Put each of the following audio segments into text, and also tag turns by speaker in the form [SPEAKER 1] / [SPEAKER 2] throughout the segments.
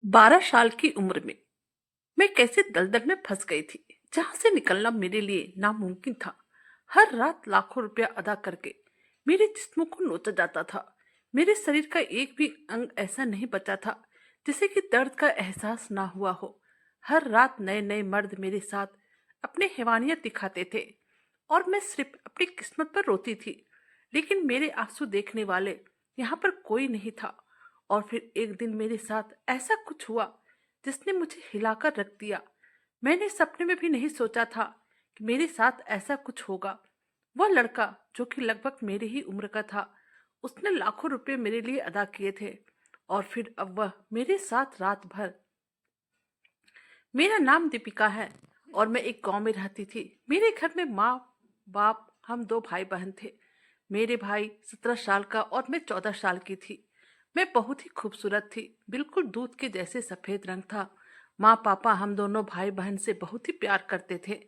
[SPEAKER 1] 12 साल की उम्र में मैं कैसे दलदल में फंस गई थी, जहां से निकलना मेरे लिए नामुमकिन था। हर रात लाखों रुपया अदा करके मेरे जिस्म को नोचा जाता था। मेरे शरीर का एक भी अंग ऐसा नहीं बचा था जिसे कि दर्द का एहसास ना हुआ हो। हर रात नए नए मर्द मेरे साथ अपने हैवानियत दिखाते थे और मैं सिर्फ अपनी किस्मत पर रोती थी। लेकिन मेरे आंसू देखने वाले यहाँ पर कोई नहीं था। और फिर एक दिन मेरे साथ ऐसा कुछ हुआ जिसने मुझे हिलाकर रख दिया। मैंने सपने में भी नहीं सोचा था कि मेरे साथ ऐसा कुछ होगा। वह लड़का जो कि लगभग मेरी ही उम्र का था, उसने लाखों रुपए मेरे लिए अदा किए थे। और फिर अब वह मेरे साथ रात भर। मेरा नाम दीपिका है और मैं एक गांव में रहती थी। मेरे घर में माँ बाप, हम दो भाई बहन थे। मेरे भाई 17 साल का और मैं 14 साल की थी। मैं बहुत ही खूबसूरत थी, बिल्कुल दूध के जैसे सफेद रंग था। माँ पापा हम दोनों भाई बहन से बहुत ही प्यार करते थे।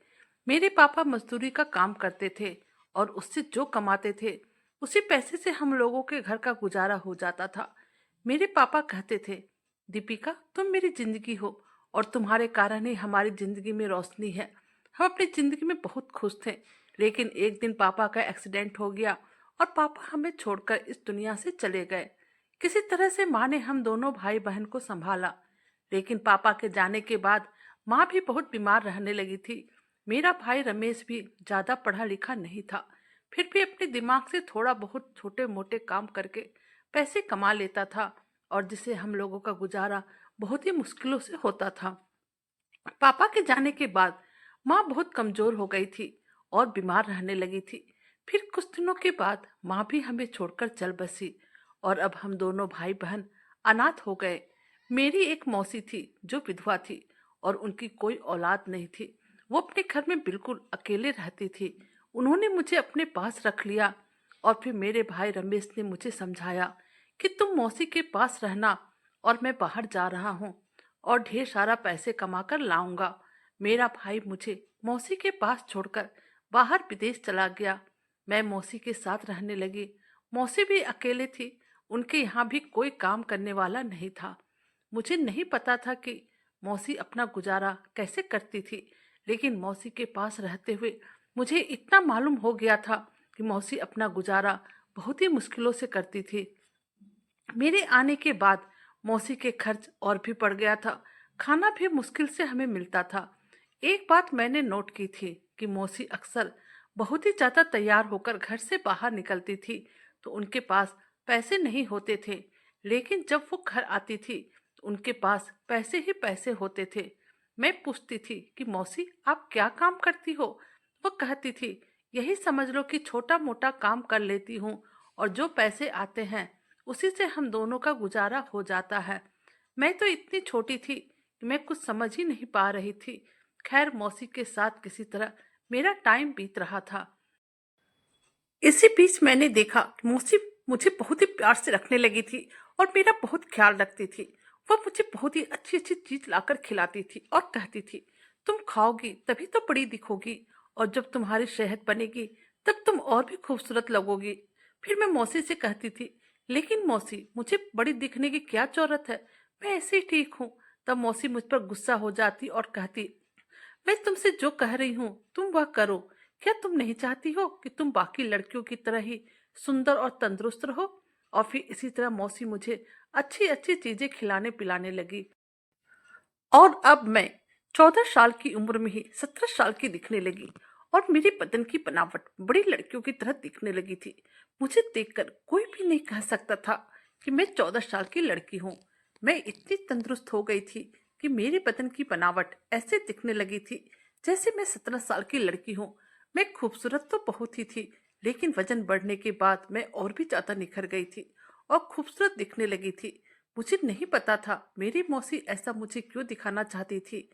[SPEAKER 1] मेरे पापा मजदूरी का काम करते थे और उससे जो कमाते थे उसी पैसे से हम लोगों के घर का गुजारा हो जाता था। मेरे पापा कहते थे, दीपिका तुम मेरी जिंदगी हो और तुम्हारे कारण ही हमारी जिंदगी में रोशनी है। हम अपनी जिंदगी में बहुत खुश थे। लेकिन एक दिन पापा का एक्सीडेंट हो गया और पापा हमें छोड़कर इस दुनिया से चले गए। किसी तरह से माँ ने हम दोनों भाई बहन को संभाला। लेकिन पापा के जाने के बाद माँ भी बहुत बीमार रहने लगी थी। मेरा भाई रमेश भी ज्यादा पढ़ा लिखा नहीं था, फिर भी अपने दिमाग से थोड़ा बहुत छोटे मोटे काम करके पैसे कमा लेता था और जिससे हम लोगों का गुजारा बहुत ही मुश्किलों से होता था। पापा के जाने के बाद माँ बहुत कमजोर हो गई थी और बीमार रहने लगी थी। फिर कुछ दिनों के बाद माँ भी हमें छोड़कर चल बसी और अब हम दोनों भाई बहन अनाथ हो गए। मेरी एक मौसी थी जो विधवा थी और उनकी कोई औलाद नहीं थी। वो अपने घर में बिल्कुल अकेले रहती थी। उन्होंने मुझे अपने पास रख लिया और फिर मेरे भाई रमेश ने मुझे समझाया कि तुम मौसी के पास रहना और मैं बाहर जा रहा हूँ और ढेर सारा पैसे कमाकर लाऊंगा। मेरा भाई मुझे मौसी के पास छोड़कर बाहर विदेश चला गया। मैं मौसी के साथ रहने लगी। मौसी भी अकेले थी, उनके यहाँ भी कोई काम करने वाला नहीं था। मुझे नहीं पता था कि मौसी अपना गुजारा कैसे करती थी, लेकिन मौसी के पास रहते हुए मुझे इतना मालूम हो गया था कि मौसी अपना गुजारा बहुत ही मुश्किलों से करती थी। मेरे आने के बाद मौसी के खर्च और भी बढ़ गया था। खाना भी मुश्किल से हमें मिलता था। एक बात मैंने नोट की थी कि मौसी अक्सर बहुत ही ज्यादा तैयार होकर घर से बाहर निकलती थी तो उनके पास पैसे नहीं होते थे। लेकिन जब वो घर आती थी तो उनके पास पैसे ही पैसे होते थे। मैं पूछती थी कि मौसी आप क्या काम करती हो। वो कहती थी, यही समझ लो कि छोटा मोटा काम कर लेती हूँ और जो पैसे आते हैं उसी से हम दोनों का गुजारा हो जाता है। मैं तो इतनी छोटी थी कि मैं कुछ समझ ही नहीं पा रही थी। खैर मौसी के साथ किसी तरह मेरा टाइम बीत रहा था। इसी बीच मैंने देखा कि मौसी मुझे बहुत ही प्यार से रखने लगी थी और मेरा बहुत ख्याल रखती थी। वह मुझे बहुत ही अच्छी अच्छी चीज लाकर खिलाती थी और कहती थी, तुम खाओगी तभी तो बड़ी दिखोगी और जब तुम्हारी सेहत बनेगी तब तुम और भी खूबसूरत लगोगी। फिर मैं मौसी से कहती थी, लेकिन मौसी मुझे बड़ी दिखने की क्या जरूरत है, मैं ऐसे ही ठीक हूँ। तब मौसी मुझ पर गुस्सा हो जाती और कहती, मैं तुमसे जो कह रही हूँ तुम वह करो। क्या तुम नहीं चाहती हो कि तुम बाकी लड़कियों की तरह ही सुंदर और तंदुरुस्त रहो। और फिर इसी तरह मौसी मुझे अच्छी अच्छी चीजें खिलाने पिलाने लगी और अब मैं 14 साल की उम्र में ही 17 साल की दिखने लगी और मेरे बदन की बनावट बड़ी लड़कियों की तरह दिखने लगी थी। मुझे देखकर कोई भी नहीं कह सकता था कि मैं 14 साल की लड़की हूँ। मैं इतनी तंदुरुस्त हो गई थी कि मेरे बदन की बनावट ऐसे दिखने लगी थी जैसे मैं 17 साल की लड़की हूँ। मैं खूबसूरत तो बहुत ही थी, लेकिन वजन बढ़ने के बाद मैं और भी ज्यादा निखर गई थी और खूबसूरत दिखने लगी थी। मुझे नहीं पता था मेरी मौसी ऐसा मुझे क्यों दिखाना चाहती थी,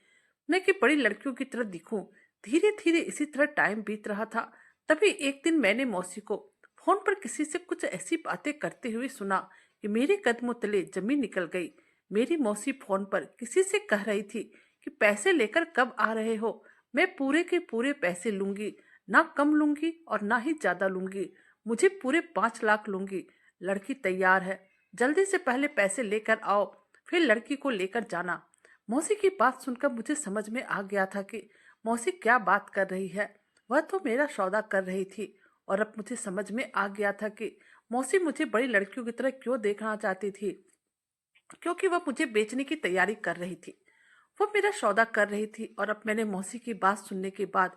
[SPEAKER 1] मैं कि बड़ी लड़कियों की तरह दिखूं। धीरे धीरे इसी तरह टाइम बीत रहा था। तभी एक दिन मैंने मौसी को फोन पर किसी से कुछ ऐसी बातें करते हुए सुना कि मेरे कदमों तले जमीन निकल गई। मेरी मौसी फोन पर किसी से कह रही थी कि पैसे लेकर कब आ रहे हो, मैं पूरे के पूरे पैसे लूंगी, ना कम लूंगी और ना ही ज्यादा लूंगी, मुझे पूरे 5 लाख लूंगी। लड़की तैयार है, जल्दी से पहले पैसे लेकर आओ फिर लड़की को लेकर जाना। मौसी की बात सुनकर मुझे समझ में आ गया था कि मौसी क्या बात कर रही है। वह तो मेरा सौदा कर रही थी, और अब मुझे समझ में आ गया था कि मौसी मुझे बड़ी लड़कियों की तरह क्यों देखना चाहती थी, क्योंकि वह मुझे बेचने की तैयारी कर रही थी। वो मेरा सौदा कर रही थी, और अब मैंने मौसी की बात सुनने के बाद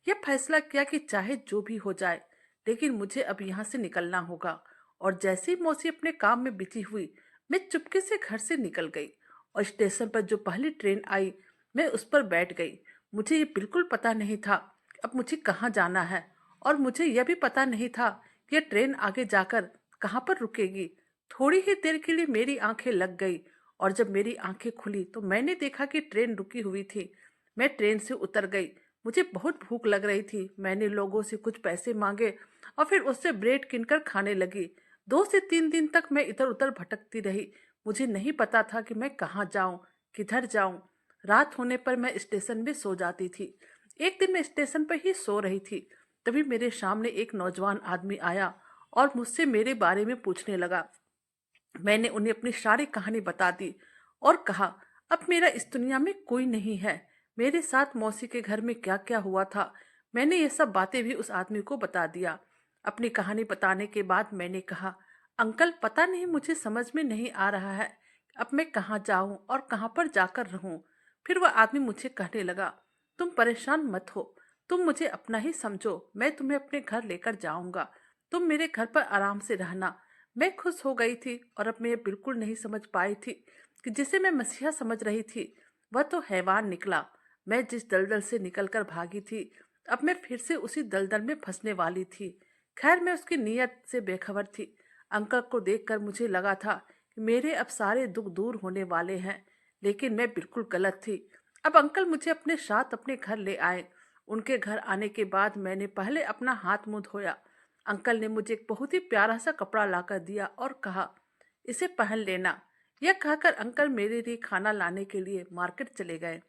[SPEAKER 1] यह फैसला किया कि चाहे जो भी हो जाए, लेकिन मुझे अब यहाँ से निकलना होगा। और जैसे ही मौसी अपने काम में बिजी हुई, मैं चुपके से घर से निकल गई और स्टेशन पर जो पहली ट्रेन आई, मैं उस पर बैठ गई। मुझे ये बिल्कुल पता नहीं था कि अब मुझे कहाँ जाना है, और मुझे यह भी पता नहीं था कि यह ट्रेन आगे जाकर कहाँ पर रुकेगी। थोड़ी ही देर के लिए मेरी आंखें लग गई, और जब मेरी आंखें खुली तो मैंने देखा कि ट्रेन रुकी हुई थी। मैं ट्रेन से उतर गई। मुझे बहुत भूख लग रही थी। मैंने लोगों से कुछ पैसे मांगे और फिर उससे ब्रेड किनकर खाने लगी। 2 से 3 दिन तक मैं इधर उधर भटकती रही। मुझे नहीं पता था कि मैं कहाँ जाऊं, किधर जाऊं। रात होने पर मैं स्टेशन में सो जाती थी। एक दिन मैं स्टेशन पर ही सो रही थी, तभी मेरे सामने एक नौजवान आदमी आया और मुझसे मेरे बारे में पूछने लगा। मैंने उन्हें अपनी सारी कहानी बता दी और कहा, अब मेरा इस दुनिया में कोई नहीं है। मेरे साथ मौसी के घर में क्या क्या हुआ था, मैंने ये सब बातें भी उस आदमी को बता दिया। अपनी कहानी बताने के बाद मैंने कहा, अंकल पता नहीं, मुझे समझ में नहीं आ रहा है अब मैं कहाँ जाऊं और कहाँ पर जाकर रहूं। फिर वह आदमी मुझे कहने लगा, तुम परेशान मत हो, तुम मुझे अपना ही समझो, मैं तुम्हें अपने घर लेकर जाऊंगा, तुम मेरे घर पर आराम से रहना। मैं खुश हो गई थी, और अब मैं ये बिल्कुल नहीं समझ पाई थी कि जिसे मैं मसीहा समझ रही थी वह तो हैवान निकला। मैं जिस दलदल से निकलकर भागी थी, अब मैं फिर से उसी दलदल में फंसने वाली थी। खैर मैं उसकी नीयत से बेखबर थी। अंकल को देखकर मुझे लगा था कि मेरे अब सारे दुख दूर होने वाले हैं, लेकिन मैं बिल्कुल गलत थी। अब अंकल मुझे अपने साथ अपने घर ले आए। उनके घर आने के बाद मैंने पहले अपना हाथ मुंह धोया। अंकल ने मुझे एक बहुत ही प्यारा सा कपड़ा लाकर दिया और कहा, इसे पहन लेना। यह कहकर अंकल मेरे लिए खाना लाने के लिए मार्केट चले गए।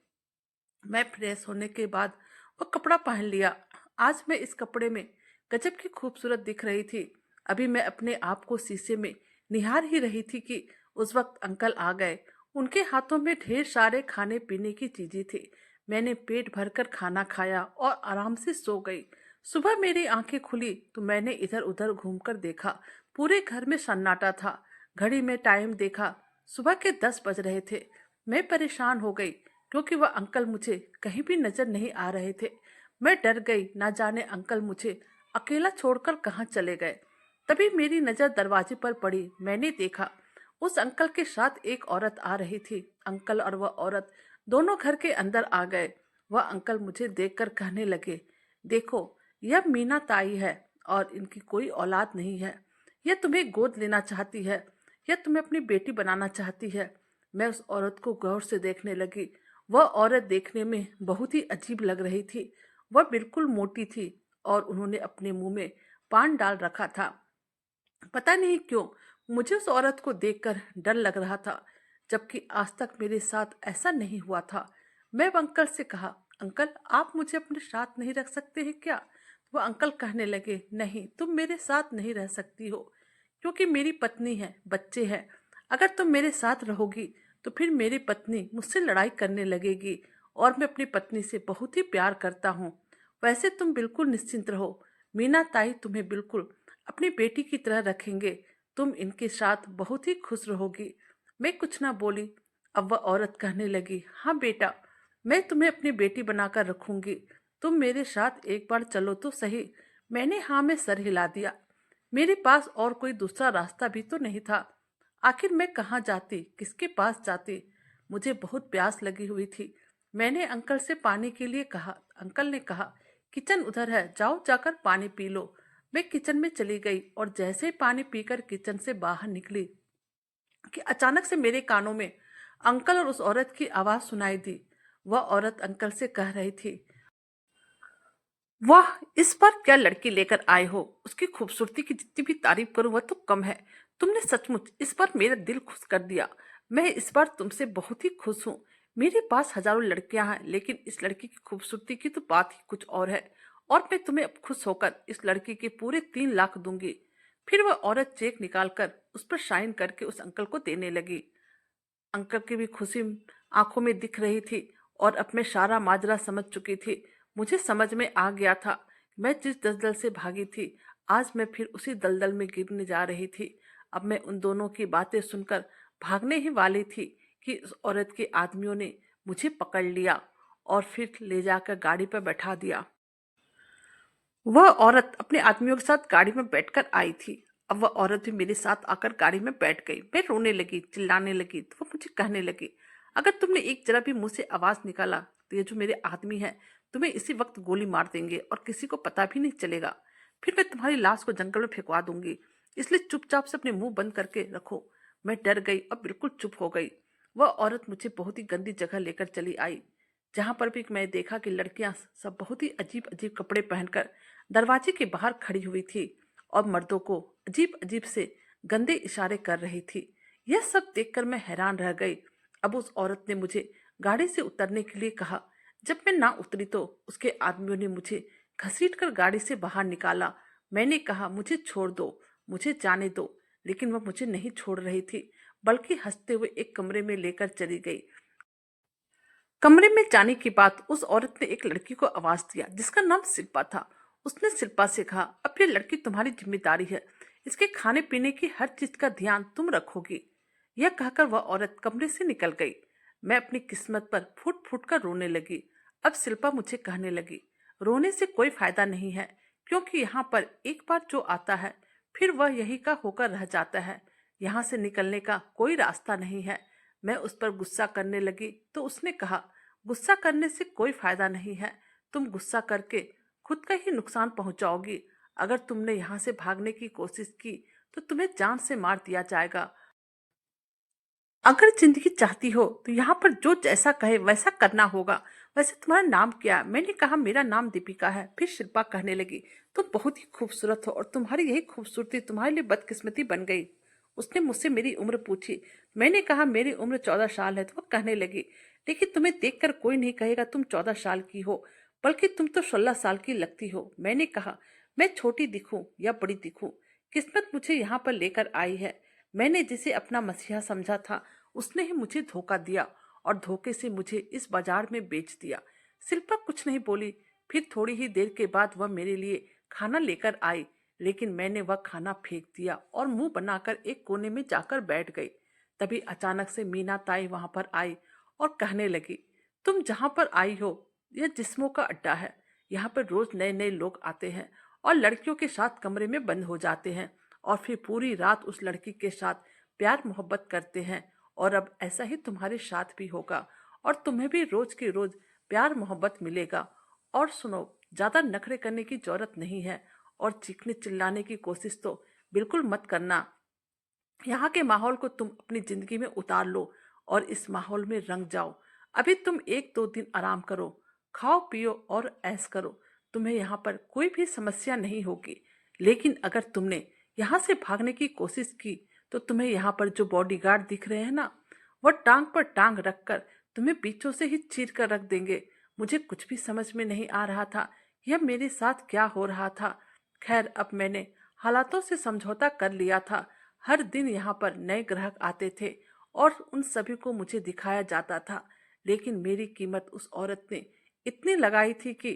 [SPEAKER 1] मैं फ्रेश होने के बाद वो कपड़ा पहन लिया। आज मैं इस कपड़े में गजब की खूबसूरत दिख रही थी। अभी मैं अपने आप को शीशे में निहार ही रही थी कि उस वक्त अंकल आ गए। उनके हाथों में ढेर सारे खाने पीने की चीजें थी। मैंने पेट भरकर खाना खाया और आराम से सो गई। सुबह मेरी आंखें खुली तो मैंने इधर उधर घूमकर देखा। पूरे घर में सन्नाटा था। घड़ी में टाइम देखा, सुबह के 10 बज रहे थे। मैं परेशान हो गई, क्योंकि वह अंकल मुझे कहीं भी नजर नहीं आ रहे थे। मैं डर गई, ना जाने अंकल मुझे अकेला छोड़कर कहाँ चले गए। तभी मेरी नजर दरवाजे पर पड़ी। मैंने देखा उस अंकल के साथ एक औरत आ रही थी। अंकल और वह औरत दोनों घर के अंदर आ गए। वह अंकल मुझे देखकर कहने लगे, देखो यह मीना ताई है और इनकी कोई औलाद नहीं है। यह तुम्हें गोद लेना चाहती है, यह तुम्हें अपनी बेटी बनाना चाहती है। मैं उस औरत को गौर से देखने लगी। वह औरत देखने में बहुत ही अजीब लग रही थी। वह बिल्कुल मोटी थी और उन्होंने अपने मुंह में पान डाल रखा था। पता नहीं क्यों मुझे उस औरत को देखकर डर लग रहा था, जबकि आज तक मेरे साथ ऐसा नहीं हुआ था। मैं अंकल से कहा, अंकल आप मुझे अपने साथ नहीं रख सकते हैं क्या? वो अंकल कहने लगे, नहीं तुम मेरे साथ नहीं रह सकती हो, क्योंकि मेरी पत्नी है, बच्चे हैं। अगर तुम मेरे साथ रहोगी तो फिर मेरी पत्नी मुझसे लड़ाई करने लगेगी, और मैं अपनी पत्नी से बहुत ही प्यार करता हूँ। वैसे तुम बिल्कुल निश्चिंत रहो, मीना ताई तुम्हें बिल्कुल अपनी बेटी की तरह रखेंगे। तुम इनके साथ बहुत ही खुश रहोगी। मैं कुछ ना बोली। अब वह औरत कहने लगी, हाँ बेटा, मैं तुम्हें अपनी बेटी बनाकर रखूंगी। तुम मेरे साथ एक बार चलो तो सही। मैंने हाँ में सर हिला दिया। मेरे पास और कोई दूसरा रास्ता भी तो नहीं था। आखिर मैं कहाँ जाती, किसके पास जाती? मुझे बहुत प्यास लगी हुई थी। मैंने अंकल से पानी के लिए कहा। अंकल ने कहा, किचन उधर है, जाओ जाकर पानी पी लो। मैं किचन में चली गई और जैसे ही पानी पीकर किचन से बाहर निकली कि अचानक से मेरे कानों में अंकल और उस औरत की आवाज सुनाई दी। वह औरत अंकल से कह रही थी, वाह, इस बार क्या लड़की लेकर आए हो। उसकी खूबसूरती की जितनी भी तारीफ करूं वह तो कम है। तुमने सचमुच इस बार मेरा दिल खुश कर दिया। मैं इस बार तुमसे बहुत ही खुश हूँ। मेरे पास हजारों लड़कियां हैं, लेकिन इस लड़की की खूबसूरती की तो बात ही कुछ और है। और मैं तुम्हें अब खुश होकर इस लड़की के पूरे 3 लाख दूंगी। फिर वह औरत चेक निकालकर उस पर साइन करके उस अंकल को देने लगी। अंकल की भी खुशी आंखों में दिख रही थी और अब मैं सारा माजरा समझ चुकी थी। मुझे समझ में आ गया था मैं जिस दलदल से भागी थी, आज मैं फिर उसी दलदल में गिरने जा रही थी। अब मैं उन दोनों की बातें सुनकर भागने ही वाली थी कि उस औरत के आदमियों ने मुझे पकड़ लिया और फिर ले जाकर गाड़ी पर बैठा दिया। वह औरत अपने आदमियों के साथ गाड़ी में बैठकर आई थी। अब वह औरत भी मेरे साथ आकर गाड़ी में बैठ गई। मैं रोने लगी, चिल्लाने लगी तो वह मुझे कहने लगी, अगर तुमने एक जरा भी मुंह से आवाज निकाला तो ये जो मेरे आदमी है तुम्हें इसी वक्त गोली मार देंगे और किसी को पता भी नहीं चलेगा। फिर मैं तुम्हारी लाश को जंगल में फेंकवा दूंगी, इसलिए चुपचाप से अपने मुंह बंद करके रखो। मैं डर गई और बिल्कुल चुप हो गई। वह औरत मुझे बहुत ही गंदी जगह लेकर चली आई, जहां पर भी मैं देखा कि लड़कियां सब बहुत ही अजीब अजीब कपड़े पहनकर दरवाजे के बाहर खड़ी हुई थी और मर्दों को अजीब अजीब से गंदे इशारे कर रही थी। यह सब देखकर मैं हैरान रह गई। अब उस औरत ने मुझे गाड़ी से उतरने के लिए कहा। जब मैं ना उतरी तो उसके आदमियों ने मुझे घसीटकर गाड़ी से बाहर निकाला। मैंने कहा, मुझे छोड़ दो, मुझे जाने दो, लेकिन वह मुझे नहीं छोड़ रही थी, बल्कि हंसते हुए एक कमरे में लेकर चली गई। कमरे में जाने के बाद उस औरत ने एक लड़की को आवाज दिया जिसका नाम शिल्पा था। उसने शिल्पा से कहा, अब ये लड़की तुम्हारी जिम्मेदारी है, इसके खाने पीने की हर चीज का ध्यान तुम रखोगी। यह कहकर वह औरत कमरे से निकल गई। मैं अपनी किस्मत पर फूट फूट कर रोने लगी। अब शिल्पा मुझे कहने लगी, रोने से कोई फायदा नहीं है, क्योंकि यहाँ पर एक बार जो आता है फिर वह यही का होकर रह जाता है। यहाँ से निकलने का कोई रास्ता नहीं है। मैं उस पर गुस्सा करने लगी तो उसने कहा, गुस्सा करने से कोई फायदा नहीं है, तुम गुस्सा करके खुद का ही नुकसान पहुंचाओगी। अगर तुमने यहाँ से भागने की कोशिश की तो तुम्हें जान से मार दिया जाएगा। अगर जिंदगी चाहती हो तो यहाँ पर जो जैसा कहे वैसा करना होगा। वैसे तुम्हारा नाम क्या है? मैंने कहा, मेरा नाम दीपिका है। फिर शिल्पा कहने लगी, तुम बहुत ही खूबसूरत हो और तुम्हारी यही खूबसूरती तुम्हारे लिए बदकिस्मती बन गई। उसने मुझसे मेरी उम्र पूछी। मैंने कहा, मेरी उम्र 14 साल है। तो वह कहने लगी, लेकिन तुम्हें देखकर कोई नहीं कहेगा तुम 14 साल की हो, बल्कि तुम तो 16 साल की लगती हो। मैंने कहा, मैं छोटी दिखूं या बड़ी दिखूं, किस्मत मुझे यहाँ पर लेकर आई है। मैंने जिसे अपना मसीहा समझा था उसने ही मुझे धोखा दिया और धोखे से मुझे इस बाजार में बेच दिया। शिल्पा कुछ नहीं बोली। फिर थोड़ी ही देर के बाद वह मेरे लिए खाना लेकर आई, लेकिन मैंने वह खाना फेंक दिया और मुंह बनाकर एक कोने में जाकर बैठ गई। तभी अचानक से मीना ताई वहां पर आई और कहने लगी, तुम जहां पर आई हो यह जिस्मों का अड्डा है। यहाँ पर रोज नए नए लोग आते हैं और लड़कियों के साथ कमरे में बंद हो जाते हैं और फिर पूरी रात उस लड़की के साथ प्यार मोहब्बत करते हैं। और अब ऐसा ही तुम्हारे साथ भी होगा और तुम्हें भी रोज की रोज प्यार मोहब्बत मिलेगा। और सुनो, ज्यादा नखरे करने की जरूरत नहीं है और चीखने चिल्लाने की कोशिश तो बिल्कुल मत करना। यहाँ के माहौल को तुम अपनी जिंदगी में उतार लो और इस माहौल में रंग जाओ। अभी तुम 1-2 दिन आराम करो, खाओ पियो और ऐश करो। तुम्हें यहाँ पर कोई भी समस्या नहीं होगी। लेकिन अगर तुमने यहाँ से भागने की कोशिश की तो तुम्हें यहाँ पर जो बॉडीगार्ड दिख रहे हैं ना, वह टांग पर टांग रखकर तुम्हें बीचों से ही चीर कर रख देंगे। मुझे कुछ भी समझ में नहीं आ रहा था यह मेरे साथ क्या हो रहा था। खैर, अब मैंने हालातों से समझौता कर लिया था। हर दिन यहाँ पर नए ग्राहक आते थे और उन सभी को मुझे दिखाया जाता था, लेकिन मेरी कीमत उस औरत ने इतनी लगाई थी कि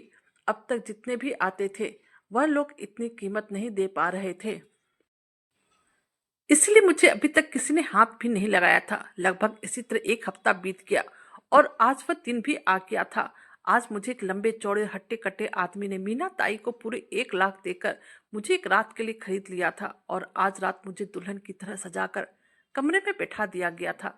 [SPEAKER 1] अब तक जितने भी आते थे वह लोग इतनी कीमत नहीं दे पा रहे थे। इसलिए मुझे अभी तक किसी ने हाथ भी नहीं लगाया था। लगभग इसी तरह एक हफ्ता बीत गया और आज वह दिन भी आ गया था। आज मुझे एक लंबे चौड़े हट्टे कट्टे आदमी ने मीना ताई को पूरे 1 लाख देकर मुझे एक रात के लिए खरीद लिया था और आज रात मुझे दुल्हन की तरह सजाकर कमरे में बैठा दिया गया था।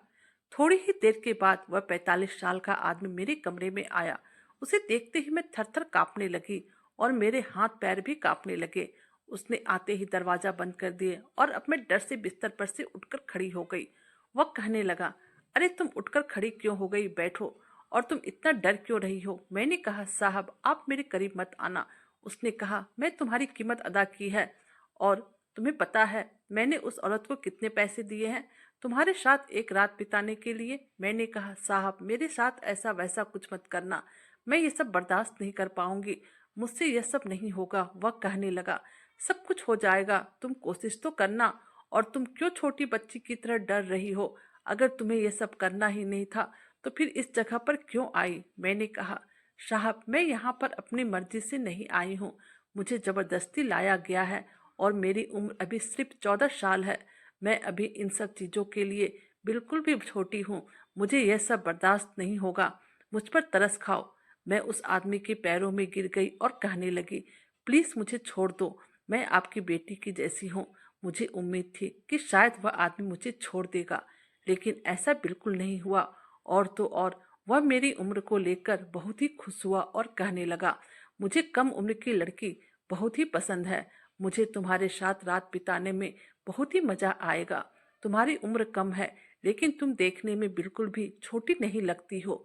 [SPEAKER 1] थोड़ी ही देर के बाद वह 45 साल का आदमी मेरे कमरे में आया। उसे देखते ही मैं थर थर कांपने लगी और मेरे हाथ पैर भी कांपने लगे। उसने आते ही दरवाजा बंद कर दिए और अब मैं डर से बिस्तर पर से उठकर खड़ी हो गई। वह कहने लगा, अरे तुम उठकर खड़ी क्यों हो गई, बैठो। और तुम इतना डर क्यों रही हो? मैंने कहा, साहब आप मेरे करीब मत आना। उसने कहा, मैं तुम्हारी कीमत अदा की है और तुम्हें पता है मैंने उस औरत को कितने पैसे दिए हैं तुम्हारे साथ एक रात बिताने के लिए। मैंने कहा, साहब मेरे साथ ऐसा वैसा कुछ मत करना, मैं ये सब बर्दाश्त नहीं कर पाऊंगी, मुझसे यह सब नहीं होगा। वह कहने लगा, सब कुछ हो जाएगा, तुम कोशिश तो करना। और तुम क्यों छोटी बच्ची की तरह डर रही हो? अगर तुम्हें यह सब करना ही नहीं था तो फिर इस जगह पर क्यों आई? मैंने कहा, साहब मैं यहाँ पर अपनी मर्जी से नहीं आई हूँ, मुझे जबरदस्ती लाया गया है और मेरी उम्र अभी सिर्फ 14 साल है। मैं अभी इन सब चीज़ों के लिए बिल्कुल भी छोटी हूँ। मुझे यह सब बर्दाश्त नहीं होगा। मुझ पर तरस खाओ। मैं उस आदमी के पैरों में गिर गई और कहने लगी, प्लीज मुझे छोड़ दो, मैं आपकी बेटी की जैसी हूँ। मुझे उम्मीद थी कि शायद वह आदमी मुझे छोड़ देगा, लेकिन ऐसा बिल्कुल नहीं हुआ। और तो और वह मेरी उम्र को लेकर बहुत ही खुश हुआ और कहने लगा, मुझे कम उम्र की लड़की बहुत ही पसंद है। मुझे तुम्हारे साथ रात बिताने में बहुत ही मजा आएगा। तुम्हारी उम्र कम है, लेकिन तुम देखने में बिल्कुल भी छोटी नहीं लगती हो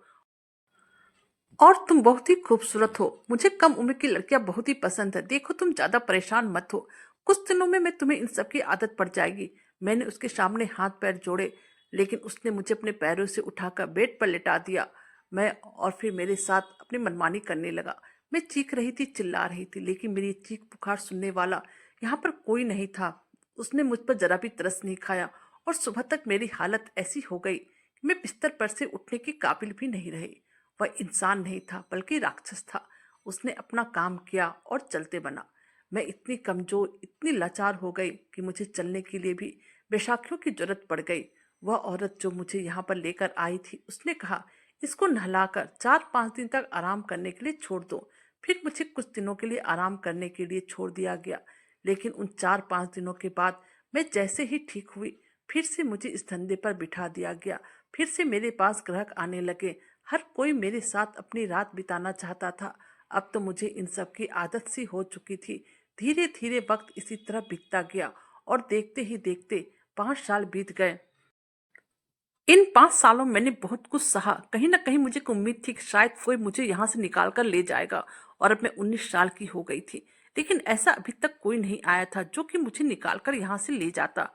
[SPEAKER 1] और तुम बहुत ही खूबसूरत हो। मुझे कम उम्र की लड़कियां बहुत ही पसंद है। देखो तुम ज्यादा परेशान मत हो, कुछ दिनों में मैं तुम्हें इन सब की आदत पड़ जाएगी। मैंने उसके सामने हाथ पैर जोड़े, लेकिन उसने मुझे अपने पैरों से उठाकर बेड पर लिटा दिया। मैं और फिर मेरे साथ अपनी मनमानी करने लगा। मैं चीख रही थी, चिल्ला रही थी, लेकिन मेरी चीख पुकार सुनने वाला यहाँ पर कोई नहीं था। उसने मुझ पर जरा भी तरस नहीं खाया और सुबह तक मेरी हालत ऐसी हो गई कि मैं बिस्तर पर से उठने की काबिल भी नहीं रही। वह इंसान नहीं था बल्कि राक्षस था। उसने अपना काम किया और चलते बना। मैं इतनी कमजोर, इतनी लाचार हो गई कि मुझे चलने के लिए भी बैसाखियों की जरूरत पड़ गई। वह औरत जो मुझे यहाँ पर लेकर आई थी, उसने कहा, इसको नहलाकर 4-5 दिन तक आराम करने के लिए छोड़ दो। फिर मुझे कुछ दिनों के लिए आराम करने के लिए छोड़ दिया गया, लेकिन उन 4-5 दिनों के बाद मैं जैसे ही ठीक हुई, फिर से मुझे इस धंधे पर बिठा दिया गया। फिर से मेरे पास ग्राहक आने लगे। हर कोई मेरे साथ अपनी रात बिताना चाहता था। अब तो मुझे इन सब की आदत सी हो चुकी थी। धीरे धीरे वक्त इसी तरह बीतता गया और देखते ही देखते 5 साल बीत गए। इन 5 सालों में मैंने बहुत कुछ सहा। कहीं ना कहीं मुझे एक उम्मीद थी कि शायद कोई मुझे यहाँ से निकाल कर ले जाएगा, और अब मैं 19 साल की हो गई थी। लेकिन ऐसा अभी तक कोई नहीं आया था जो कि मुझे निकाल कर यहाँ से ले जाता।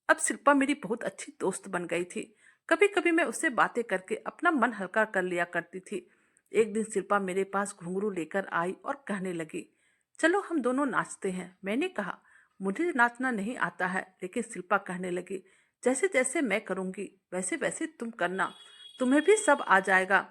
[SPEAKER 1] अब शिल्पा मेरी बहुत अच्छी दोस्त बन गई थी। कभी कभी मैं उससे बातें करके अपना मन हल्का कर लिया करती थी। एक दिन शिल्पा मेरे पास घुंघरू लेकर आई और कहने लगी, चलो हम दोनों नाचते हैं। मैंने कहा, मुझे नाचना नहीं आता है। लेकिन शिल्पा कहने लगी, जैसे जैसे मैं करूंगी वैसे वैसे तुम करना, तुम्हें भी सब आ जाएगा।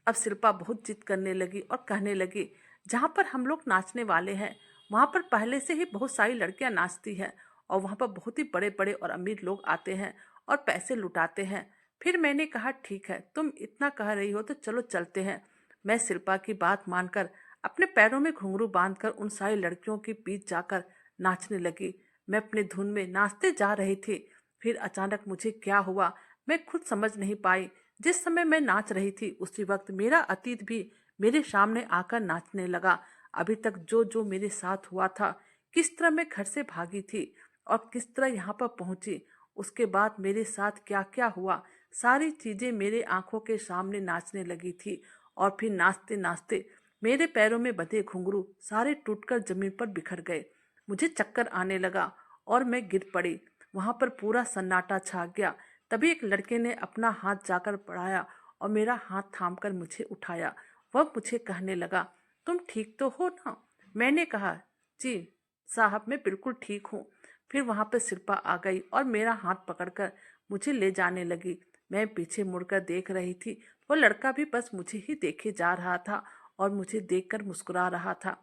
[SPEAKER 1] अब शिल्पा बहुत जिद करने लगी और कहने लगी, जहाँ पर हम लोग नाचने वाले हैं वहां पर पहले से ही बहुत सारी लड़कियां नाचती हैं, और वहां पर बहुत ही बड़े बड़े और अमीर लोग आते हैं और पैसे लुटाते हैं। फिर मैंने कहा, ठीक है, तुम इतना कह रही हो तो चलो चलते हैं। मैं शिल्पा की बात मानकर अपने पैरों में घुंघरू बांधकर उन सारी लड़कियों के बीच जाकर नाचने लगी। मैं अपने धुन में नाचते जा रही थी। फिर अचानक मुझे क्या हुआ मैं खुद समझ नहीं पाई। जिस समय मैं नाच रही थी उसी वक्त मेरा अतीत भी मेरे सामने आकर नाचने लगा। अभी तक जो जो मेरे साथ हुआ था, किस तरह मैं घर से भागी थी और किस तरह यहाँ पर पहुंची, उसके बाद मेरे साथ क्या क्या हुआ, सारी चीजें मेरे आंखों के सामने नाचने लगी थी। और फिर नाचते नाचते मेरे पैरों में बंधे घुंघरू सारे टूटकर जमीन पर बिखर गए। मुझे चक्कर आने लगा और मैं गिर पड़ी। वहां पर पूरा सन्नाटा छा गया। तभी एक लड़के ने अपना हाथ जाकर बढ़ाया और मेरा हाथ थामकर मुझे उठाया। वह मुझे कहने लगा, तुम ठीक तो हो ना? मैंने कहा, जी साहब मैं बिल्कुल ठीक हूँ। फिर वहां पर शिल्पा आ गई और मेरा हाथ पकड़कर मुझे ले जाने लगी। मैं पीछे मुड़कर देख रही थी। वो लड़का भी बस मुझे ही देखे जा रहा था और मुझे देखकर मुस्कुरा रहा था।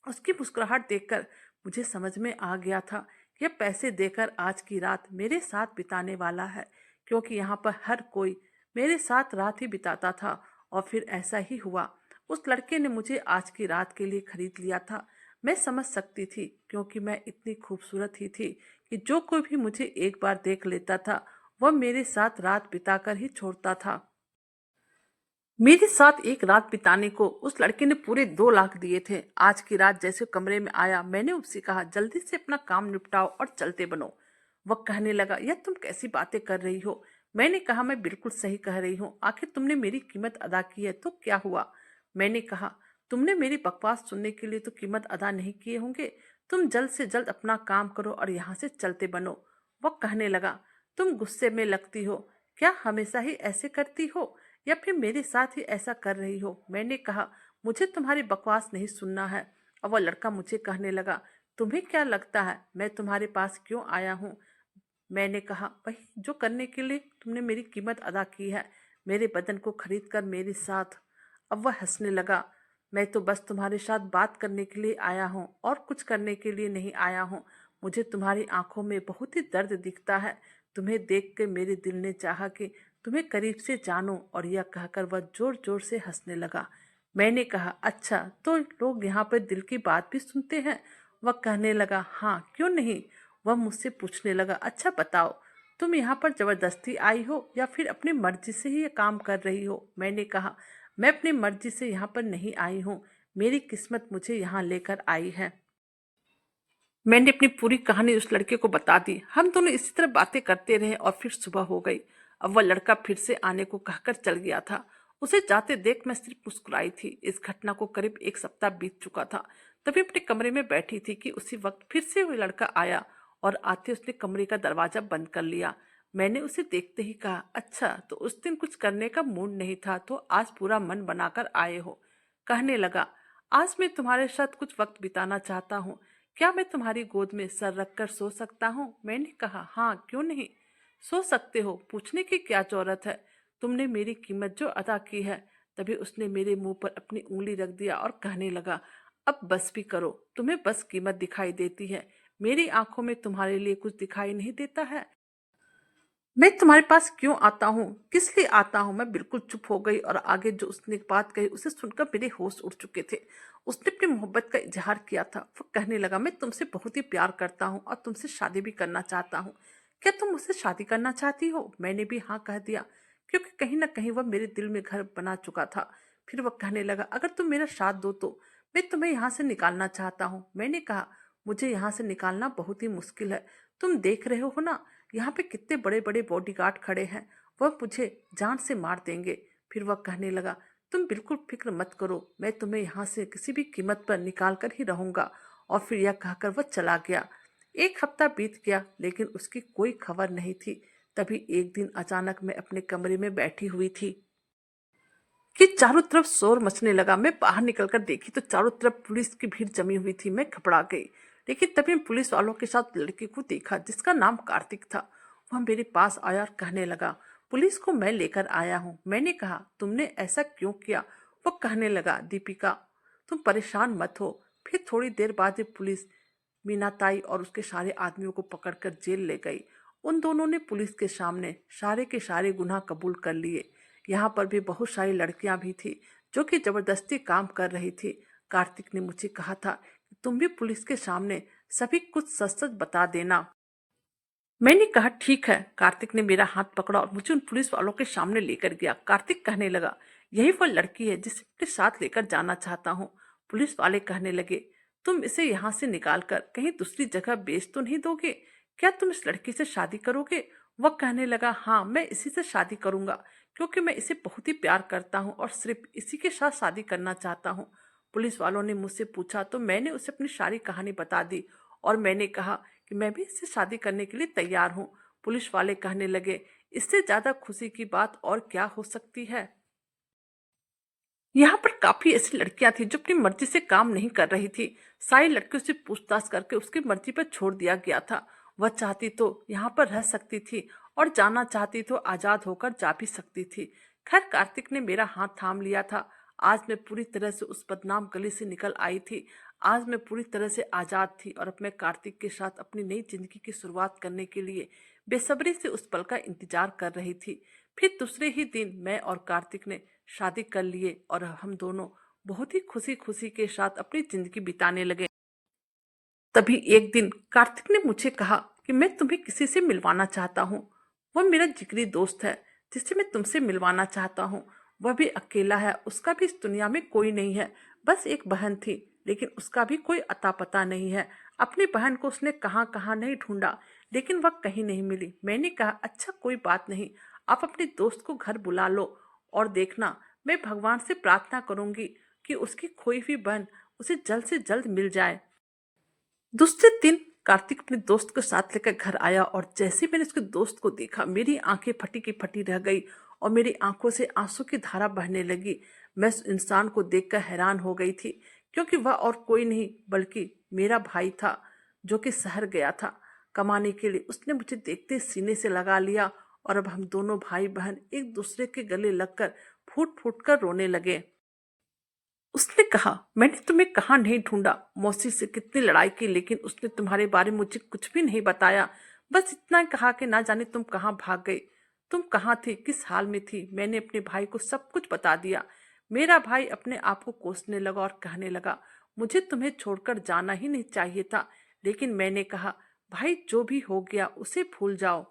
[SPEAKER 1] उसकी मुस्कुराहट देखकर मुझे समझ में आ गया था कि यह पैसे देकर आज की रात मेरे साथ बिताने वाला है, क्योंकि यहाँ पर हर कोई मेरे साथ रात ही बिताता था। और फिर ऐसा ही हुआ। उस लड़के ने मुझे आज की रात के लिए खरीद लिया था। मैं समझ सकती थी, क्योंकि मैं इतनी खूबसूरत ही थी कि जो कोई भी मुझे एक बार देख लेता था वह मेरे साथ रात बिताकर ही छोड़ता था। मेरे साथ एक रात बिताने को उस लड़के ने पूरे 2 लाख दिए थे। आज की रात जैसे कमरे में आया, मैंने उससे कहा, जल्दी से अपना काम निपटाओ और चलते बनो। वह कहने लगा, यह तुम कैसी बातें कर रही हो? मैंने कहा, मैं बिल्कुल सही कह रही हूँ। आखिर तुमने मेरी कीमत अदा की है तो क्या हुआ? मैंने कहा, तुमने मेरी बकवास सुनने के लिए तो कीमत अदा नहीं किए होंगे। तुम जल्द से जल्द अपना काम करो और यहाँ से चलते बनो। वह कहने लगा, तुम गुस्से में लगती हो, क्या हमेशा ही ऐसे करती हो या फिर मेरे साथ ही ऐसा कर रही हो? मैंने कहा, मुझे तुम्हारी बकवास नहीं सुनना है। और वह लड़का मुझे कहने लगा, तुम्हें क्या लगता है मैं तुम्हारे पास क्यों आया हूँ? मैंने कहा, वही जो करने के लिए तुमने मेरी कीमत अदा की है, मेरे बदन को खरीद कर मेरे साथ। अब वह हंसने लगा। मैं तो बस तुम्हारे साथ बात करने के लिए आया हूँ और कुछ करने के लिए नहीं आया हूँ। मुझे तुम्हारी आंखों में बहुत ही दर्द दिखता है। तुम्हें देख के मेरे दिल ने चाहा कि तुम्हें करीब से जानो, और यह कहकर वह जोर जोर से हंसने लगा। मैंने कहा, अच्छा तो लोग यहाँ पर दिल की बात भी सुनते हैं? वह कहने लगा, हाँ क्यों नहीं। वह मुझसे पूछने लगा, अच्छा बताओ, तुम यहाँ पर जबरदस्ती आई हो या फिर अपनी मर्जी से ही ये काम कर रही हो? मैंने कहा, मैं अपनी मर्जी से यहाँ पर नहीं आई हूँ, मेरी किस्मत मुझे यहाँ लेकर आई है। मैंने अपनी पूरी कहानी उस लड़के को बता दी। हम दोनों इसी तरह बातें करते रहे और फिर सुबह हो गई। अब वह लड़का फिर से आने को कहकर चल गया था। उसे जाते देख मैं सिर्फ मुस्कुराई थी। इस घटना को करीब एक सप्ताह बीत चुका था। तभी अपने कमरे में बैठी थी कि उसी वक्त फिर से वह लड़का आया और आते उसने कमरे का दरवाजा बंद कर लिया। मैंने उसे देखते ही कहा, अच्छा तो उस दिन कुछ करने का मूड नहीं था, तो आज पूरा मन बनाकर आए हो। कहने लगा, आज मैं तुम्हारे साथ कुछ वक्त बिताना चाहता हूँ। क्या मैं तुम्हारी गोद में सर रखकर सो सकता हूँ? मैंने कहा, हाँ क्यों नहीं, सो सकते हो, पूछने की क्या जरूरत है। तुमने मेरी कीमत जो अदा की है। तभी उसने मेरे मुंह पर अपनी उंगली रख दिया और कहने लगा, अब बस भी करो, तुम्हें बस कीमत दिखाई देती है, मेरी आंखों में तुम्हारे लिए कुछ दिखाई नहीं देता है। मैं तुम्हारे पास क्यों आता हूँ, किस लिए आता हूँ? मैं बिल्कुल चुप हो गई और आगे जो उसने बात कही उसे सुनकर मेरे होश उड़ चुके थे। उसने अपनी मोहब्बत का इजहार किया था। वो कहने लगा, मैं तुमसे बहुत ही प्यार करता हूँ और तुमसे शादी भी करना चाहता हूँ। क्या तुम मुझसे शादी करना चाहती हो? मैंने भी हाँ कह दिया, क्योंकि कहीं ना कहीं वह मेरे दिल में घर बना चुका था। फिर वह कहने लगा, अगर तुम मेरा साथ दो तो मैं तुम्हें यहाँ से निकालना चाहता हूँ। मैंने कहा, मुझे यहाँ से निकालना बहुत ही मुश्किल है। तुम देख रहे हो ना, यहाँ पे कितने बड़े बड़े बॉडीगार्ड खड़े हैं, वह मुझे जान से मार देंगे। फिर वह कहने लगा, तुम बिल्कुल फिक्र मत करो, मैं तुम्हें यहाँ से किसी भी कीमत पर निकाल कर ही रहूंगा। और फिर यह कहकर वह चला गया। एक हफ्ता बीत गया लेकिन उसकी कोई खबर नहीं थी। तभी एक दिन अचानक मैं अपने कमरे में बैठी हुई थी कि चारों तरफ शोर मचने लगा। मैं बाहर निकलकर देखी तो चारों तरफ पुलिस की भीड़ जमी हुई थी। मैं घबरा गई, लेकिन तभी पुलिस वालों के साथ लड़के को देखा जिसका नाम कार्तिक था। वह मेरे पास आया और कहने लगा, पुलिस को मैं लेकर आया हूँ। मैंने कहा, तुमने ऐसा क्यों किया? वो कहने लगा, दीपिका तुम परेशान मत हो। फिर थोड़ी देर बाद ही पुलिस मीनाताई और उसके सारे आदमियों को पकड़कर जेल ले गई। उन दोनों ने पुलिस के सामने सारे के सारे गुनाह कबूल कर लिए। यहाँ पर भी बहुत सारी लड़कियां भी थी जो कि जबरदस्ती काम कर रही थी। कार्तिक ने मुझे कहा था कि तुम भी पुलिस के सामने सभी कुछ सच सच बता देना। मैंने कहा, ठीक है। कार्तिक ने मेरा हाथ पकड़ा और मुझे उन पुलिस वालों के सामने लेकर गया। कार्तिक कहने लगा, यही वो लड़की है जिसे अपने साथ लेकर जाना चाहता हूँ। पुलिस वाले कहने लगे, तुम इसे यहाँ से निकाल कर कहीं दूसरी जगह बेच तो नहीं दोगे? क्या तुम इस लड़की से शादी करोगे? वह कहने लगा, हाँ मैं इसी से शादी करूंगा, क्योंकि मैं इसे बहुत ही प्यार करता हूँ और सिर्फ इसी के साथ शादी करना चाहता हूँ। पुलिस वालों ने मुझसे पूछा तो मैंने उसे अपनी सारी कहानी बता दी और मैंने कहा कि मैं भी इससे शादी करने के लिए तैयार हूँ। पुलिस वाले कहने लगे, इससे ज्यादा खुशी की बात और क्या हो सकती है। यहाँ पर काफी ऐसी लड़कियां थी जो अपनी मर्जी से काम नहीं कर रही थी। सारी लड़कियों से पूछताछ करके उसकी मर्जी पर छोड़ दिया गया था। वह चाहती तो यहाँ पर रह सकती थी और जाना चाहती तो आजाद होकर जा भी सकती थी। खैर कार्तिक ने मेरा हाथ थाम लिया था। आज मैं पूरी तरह से उस बदनाम गली से निकल आई थी। आज मैं पूरी तरह से आजाद थी और अब मैं कार्तिक के साथ अपनी नई जिंदगी की शुरुआत करने के लिए बेसब्री से उस पल का इंतजार कर रही थी। फिर दूसरे ही दिन मैं और कार्तिक ने शादी कर लिए और हम दोनों बहुत ही खुशी खुशी के साथ अपनी जिंदगी बिताने लगे। तभी एक दिन कार्तिक ने मुझे कहा कि मैं तुम्हें किसी से मिलवाना चाहता हूँ। वह मेरा जिगरी दोस्त है जिससे मैं तुमसे मिलवाना चाहता हूँ। वह भी अकेला है, उसका भी इस दुनिया में कोई नहीं है। बस एक बहन थी, लेकिन उसका भी कोई अता पता नहीं है। अपनी बहन को उसने कहाँ कहाँ नहीं ढूंढा, लेकिन वह कहीं नहीं मिली। मैंने कहा, अच्छा कोई बात नहीं, आप अपने दोस्त को घर बुला लो और देखना, मैं भगवान से प्रार्थना करूंगी कि उसकी खोई हुई बहन उसे जल्द से जल्द मिल जाए। दूसरे दिन कार्तिक अपने दोस्त को साथ लेकर घर आया और जैसे मैंने उसके दोस्त को देखा, मेरी आंखें फटी की फटी रह गई और मेरी आंखों से आंसू की धारा बहने लगी। मैं उस इंसान को देखकर हैरान हो गई थी, क्योंकि वह और कोई नहीं बल्कि मेरा भाई था जो कि शहर गया था। कमाने के लिए उसने मुझे देखते सीने से लगा लिया और अब हम दोनों भाई बहन एक दूसरे के गले लगकर फूट फूट कर रोने लगे। उसने कहा, मैंने तुम्हें कहाँ नहीं ढूंढा, मौसी से कितनी लड़ाई की, लेकिन उसने तुम्हारे बारे में मुझे कुछ भी नहीं बताया। बस इतना कहा कि ना जाने तुम कहाँ भाग गई, तुम कहाँ थी, किस हाल में थी। मैंने अपने भाई को सब कुछ बता दिया। मेरा भाई अपने आप को कोसने लगा और कहने लगा, मुझे तुम्हें छोड़कर जाना ही नहीं चाहिए था। लेकिन मैंने कहा, भाई जो भी हो गया उसे भूल जाओ।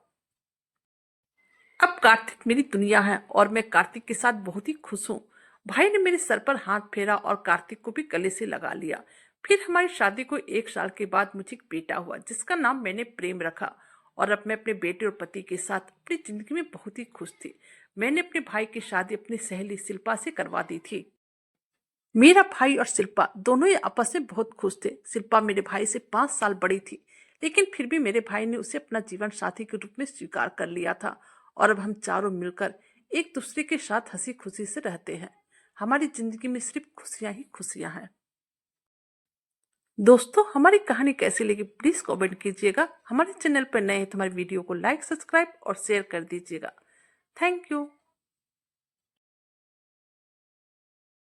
[SPEAKER 1] अब कार्तिक मेरी दुनिया है और मैं कार्तिक के साथ बहुत ही खुश हूँ। भाई ने मेरे सर पर हाथ फेरा और कार्तिक को भी गले से लगा लिया। फिर हमारी शादी को 1 साल के बाद मुझे एक बेटा हुआ जिसका नाम मैंने प्रेम रखा। और अब मैं अपने बेटे और पति के साथ अपनी जिंदगी में बहुत ही खुश थी। मैंने अपने भाई की शादी अपनी सहेली शिल्पा से करवा दी थी। मेरा भाई और शिल्पा दोनों ही आपस में बहुत खुश थे। शिल्पा मेरे भाई से 5 साल बड़ी थी, लेकिन फिर भी मेरे भाई ने उसे अपना जीवन साथी के रूप में स्वीकार कर लिया था। और अब हम चारों मिलकर एक दूसरे के साथ हंसी खुशी से रहते हैं। हमारी जिंदगी में सिर्फ खुशियां ही खुशियां हैं। दोस्तों, हमारी कहानी कैसी लगी प्लीज कमेंट कीजिएगा। हमारे चैनल पर नए हैं तो हमारे वीडियो को लाइक, सब्सक्राइब और शेयर कर दीजिएगा। Thank you.